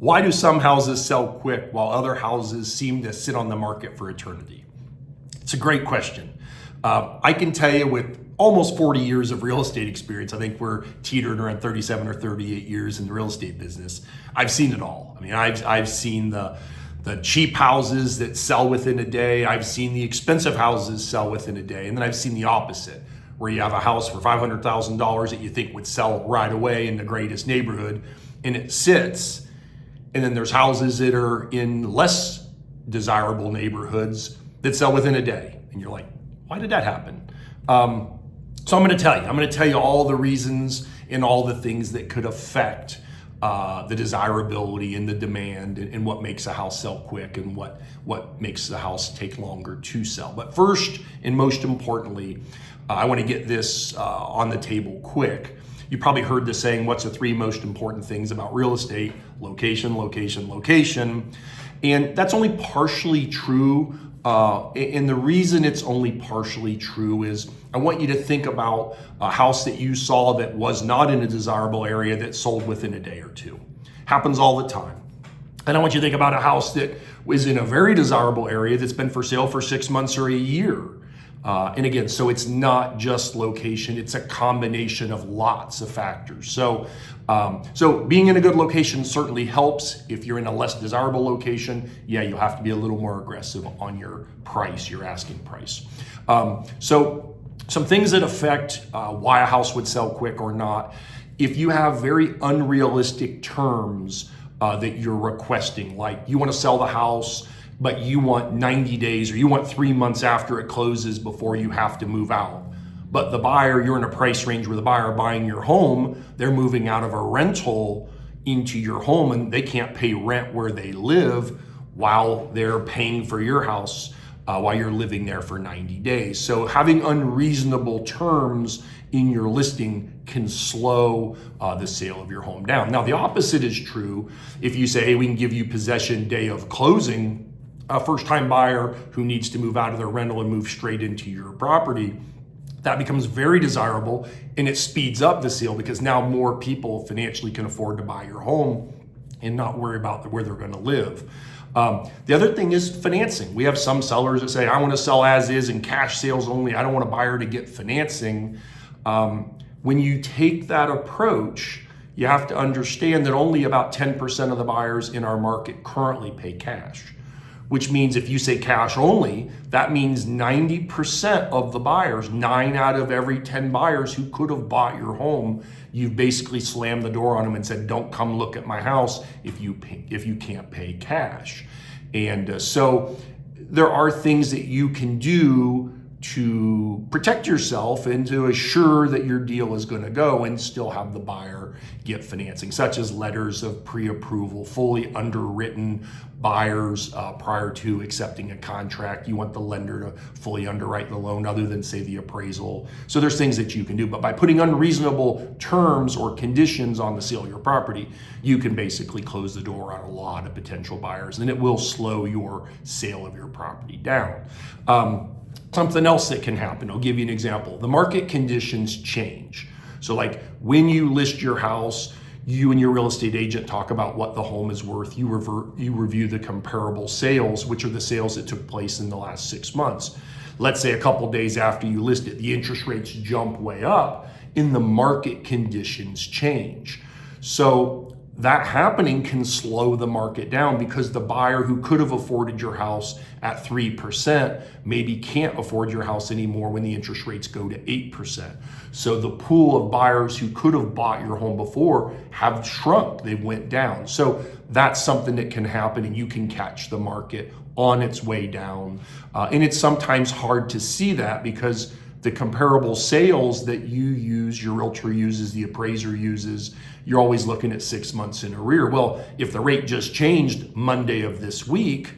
Why do some houses sell quick while other houses seem to sit on the market for eternity? It's a great question. I can tell you with almost 40 years of real estate experience, I think we're teetering around 37 or 38 years in the real estate business. I've seen it all. I mean, I've seen the cheap houses that sell within a day. I've seen the expensive houses sell within a day. And then I've seen the opposite, where you have a house for $500,000 that you think would sell right away in the greatest neighborhood, and it sits. And then there's houses that are in less desirable neighborhoods that sell within a day. And you're like, why did that happen? So I'm going to tell you all the reasons and all the things that could affect the desirability and the demand and what makes a house sell quick and what makes the house take longer to sell. But first and most importantly, I want to get this on the table quick. You probably heard the saying, what's the three most important things about real estate? Location, location, location. And that's only partially true. And the reason it's only partially true is I want you to think about a house that you saw that was not in a desirable area that sold within a day or two. Happens all the time. And I want you to think about a house that was in a very desirable area that's been for sale for 6 months or a year. And again, so it's not just location, it's a combination of lots of factors. So being in a good location certainly helps. If you're in a less desirable location, yeah, you'll have to be a little more aggressive on your price, your asking price. So some things that affect why a house would sell quick or not. If you have very unrealistic terms that you're requesting, like you want to sell the house, but you want 90 days or you want 3 months after it closes before you have to move out. But the buyer, you're in a price range where the buyer buying your home, they're moving out of a rental into your home and they can't pay rent where they live while they're paying for your house while you're living there for 90 days. So having unreasonable terms in your listing can slow the sale of your home down. Now, the opposite is true. If you say, hey, we can give you possession day of closing, a first-time buyer who needs to move out of their rental and move straight into your property, that becomes very desirable and it speeds up the sale because now more people financially can afford to buy your home and not worry about where they're going to live. The other thing is financing. We have some sellers that say, I want to sell as is and cash sales only. I don't want a buyer to get financing. When you take that approach, you have to understand that only about 10% of the buyers in our market currently pay cash. Which means if you say cash only, that means 90% of the buyers, 9 out of every 10 buyers who could have bought your home, you've basically slammed the door on them and said, don't come look at my house if you can't pay cash. And so there are things that you can do to protect yourself and to assure that your deal is going to go and still have the buyer get financing, such as letters of pre-approval, fully underwritten buyers prior to accepting a contract. You want the lender to fully underwrite the loan other than say the appraisal. So there's things that you can do, but by putting unreasonable terms or conditions on the sale of your property, you can basically close the door on a lot of potential buyers and it will slow your sale of your property down. Something else that can happen, I'll give you an example. The market conditions change. So like when you list your house, you and your real estate agent talk about what the home is worth. You review the comparable sales, which are the sales that took place in the last 6 months. Let's say a couple days after you list it, the interest rates jump way up and the market conditions change. So that happening can slow the market down because the buyer who could have afforded your house at 3% maybe can't afford your house anymore when the interest rates go to 8%. So the pool of buyers who could have bought your home before have shrunk, they went down. So that's something that can happen and you can catch the market on its way down. And it's sometimes hard to see that because the comparable sales that you use, your realtor uses, the appraiser uses, you're always looking at 6 months in arrear. Well, if the rate just changed Monday of this week,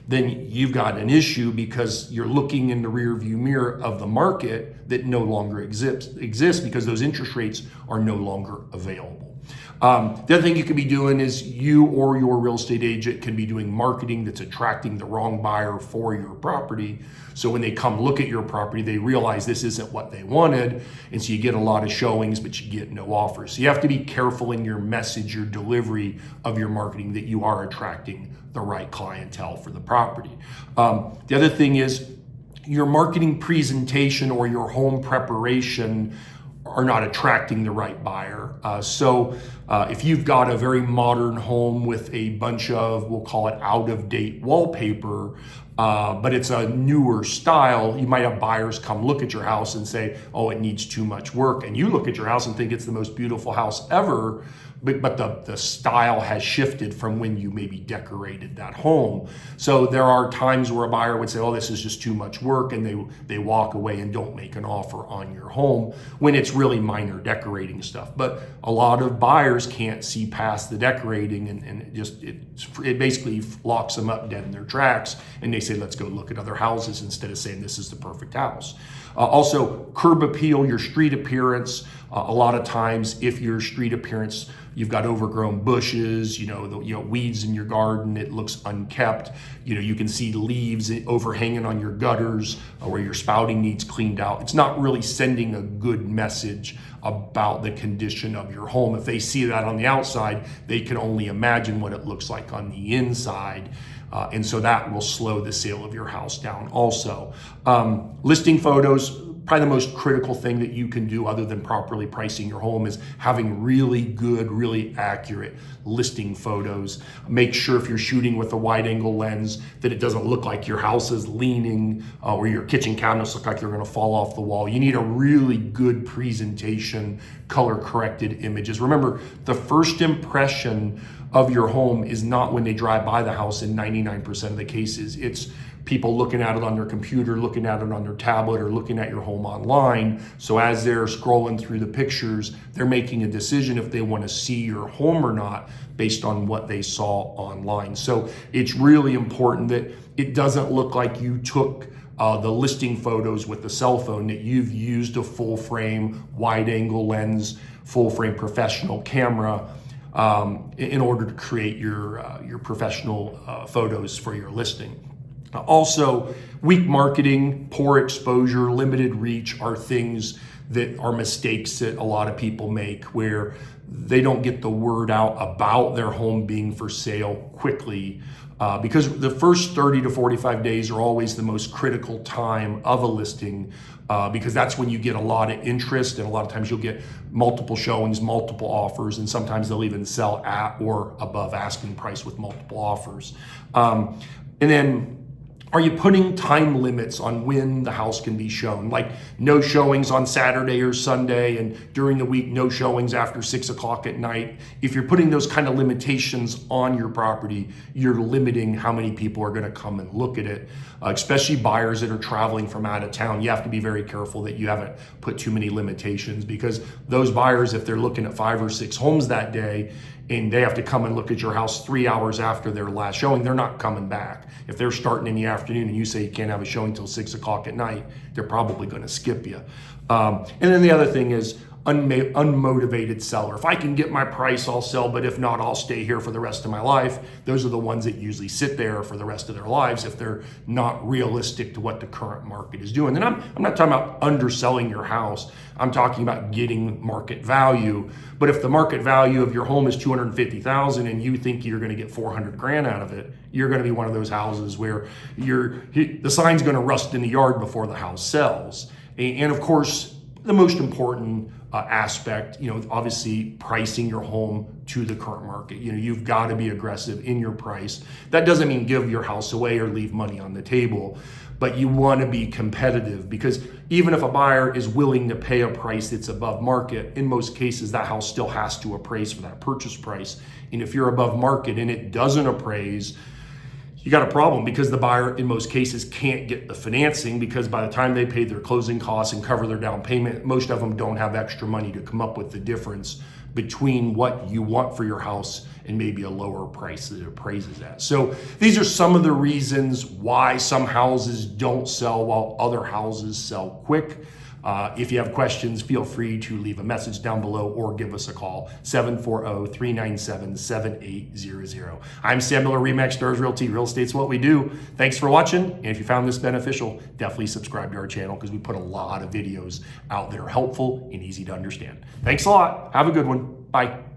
then you've got an issue because you're looking in the rear view mirror of the market that no longer exists because those interest rates are no longer available. The other thing you could be doing is you or your real estate agent can be doing marketing that's attracting the wrong buyer for your property. So when they come look at your property, they realize this isn't what they wanted. And so you get a lot of showings, but you get no offers. So you have to be careful in your message, your delivery of your marketing, that you are attracting the right clientele for the property. The other thing is your marketing presentation or your home preparation are not attracting the right buyer. So if you've got a very modern home with a bunch of, we'll call it out-of-date wallpaper, but it's a newer style, you might have buyers come look at your house and say, oh, it needs too much work. And you look at your house and think it's the most beautiful house ever, but the style has shifted from when you maybe decorated that home. So there are times where a buyer would say, oh, this is just too much work, and they walk away and don't make an offer on your home when it's really minor decorating stuff. But a lot of buyers can't see past the decorating, and it basically locks them up dead in their tracks, and they say, let's go look at other houses instead of saying this is the perfect house. Also, curb appeal, your street appearance. A lot of times, if your street appearance, you've got overgrown bushes, weeds in your garden, it looks unkept. You can see leaves overhanging on your gutters where your spouting needs cleaned out. It's not really sending a good message about the condition of your home. If they see that on the outside, they can only imagine what it looks like on the inside. And so that will slow the sale of your house down also. Listing photos, probably the most critical thing that you can do other than properly pricing your home is having really good, really accurate listing photos. Make sure if you're shooting with a wide angle lens that it doesn't look like your house is leaning or your kitchen cabinets look like they're gonna fall off the wall. You need a really good presentation, color corrected images. Remember, the first impression of your home is not when they drive by the house in 99% of the cases. It's people looking at it on their computer, looking at it on their tablet, or looking at your home online. So as they're scrolling through the pictures, they're making a decision if they want to see your home or not based on what they saw online. So it's really important that it doesn't look like you took the listing photos with the cell phone, that you've used a full frame, wide angle lens, full frame professional camera in order to create your professional photos for your listing. Also, weak marketing, poor exposure, limited reach are things that are mistakes that a lot of people make, where they don't get the word out about their home being for sale quickly, because the first 30 to 45 days are always the most critical time of a listing, because that's when you get a lot of interest, and a lot of times you'll get multiple showings, multiple offers, and sometimes they'll even sell at or above asking price with multiple offers. And then, are you putting time limits on when the house can be shown? Like no showings on Saturday or Sunday, and during the week, no showings after 6 o'clock at night. If you're putting those kind of limitations on your property, you're limiting how many people are gonna come and look at it, especially buyers that are traveling from out of town. You have to be very careful that you haven't put too many limitations, because those buyers, if they're looking at 5 or 6 homes that day, and they have to come and look at your house 3 hours after their last showing, they're not coming back. If they're starting in the afternoon and you say you can't have a showing till 6 o'clock at night, they're probably gonna skip you. And then the other thing is unmotivated seller. If I can get my price, I'll sell, but if not, I'll stay here for the rest of my life. Those are the ones that usually sit there for the rest of their lives if they're not realistic to what the current market is doing. And I'm not talking about underselling your house. I'm talking about getting market value. But if the market value of your home is $250,000 and you think you're gonna get 400 grand out of it, you're gonna be one of those houses where the sign's gonna rust in the yard before the house sells. And of course, the most important aspect, obviously pricing your home to the current market. You've got to be aggressive in your price. That doesn't mean give your house away or leave money on the table, but you want to be competitive, because even if a buyer is willing to pay a price that's above market, in most cases that house still has to appraise for that purchase price. And if you're above market and it doesn't appraise, you got a problem, because the buyer in most cases can't get the financing, because by the time they pay their closing costs and cover their down payment, most of them don't have extra money to come up with the difference between what you want for your house and maybe a lower price that it appraises at. So these are some of the reasons why some houses don't sell while other houses sell quick. If you have questions, feel free to leave a message down below or give us a call, 740-397-7800. I'm Sam Miller, REMAX Stars Realty. Real estate's what we do. Thanks for watching. And if you found this beneficial, definitely subscribe to our channel because we put a lot of videos out there helpful and easy to understand. Thanks a lot. Have a good one. Bye.